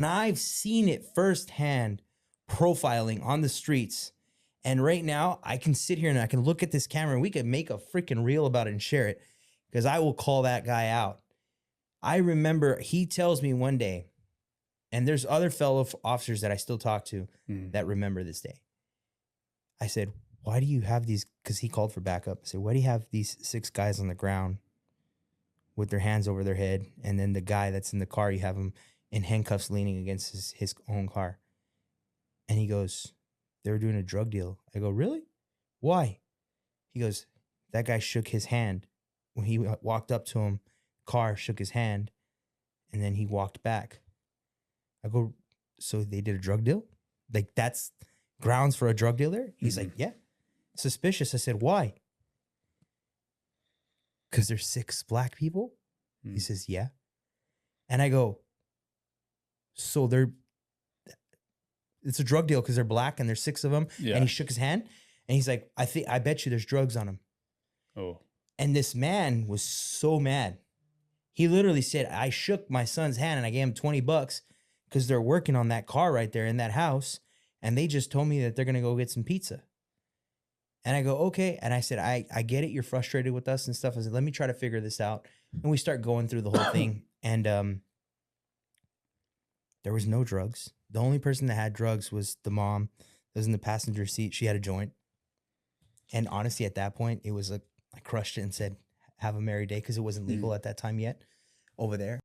And I've seen it firsthand profiling on the streets. And right now, I can sit here and I can look at this camera and we could make a freaking reel about it and share it because I will call that guy out. I remember he tells me one day, and there's other fellow officers that I still talk to that remember this day. I said, why do you have these? Because he called for backup. I said, why do you have these 6 guys on the ground with their hands over their head? And then the guy that's in the car, you have him in handcuffs leaning against his own car. And he goes, they were doing a drug deal. I go, really? Why? He goes, that guy shook his hand. When he walked up to him, car shook his hand, and then he walked back. I go, so they did a drug deal? Like, that's grounds for a drug dealer? He's like, yeah. Suspicious. I said, why? Because there's 6 black people? He says, yeah. And I go, so it's a drug deal because they're black and there's 6 of them. Yeah. And he shook his hand and he's like, I bet you there's drugs on him. Oh. And this man was so mad. He literally said, I shook my son's hand and I gave him $20 because they're working on that car right there in that house. And they just told me that they're going to go get some pizza. And I go, okay. And I said, I get it. You're frustrated with us and stuff. I said, let me try to figure this out. And we start going through the whole thing. And there was no drugs. The only person that had drugs was the mom that was in the passenger seat. She had a joint. And honestly, at that point, it was like, I crushed it and said, have a merry day, because it wasn't legal at that time yet over there.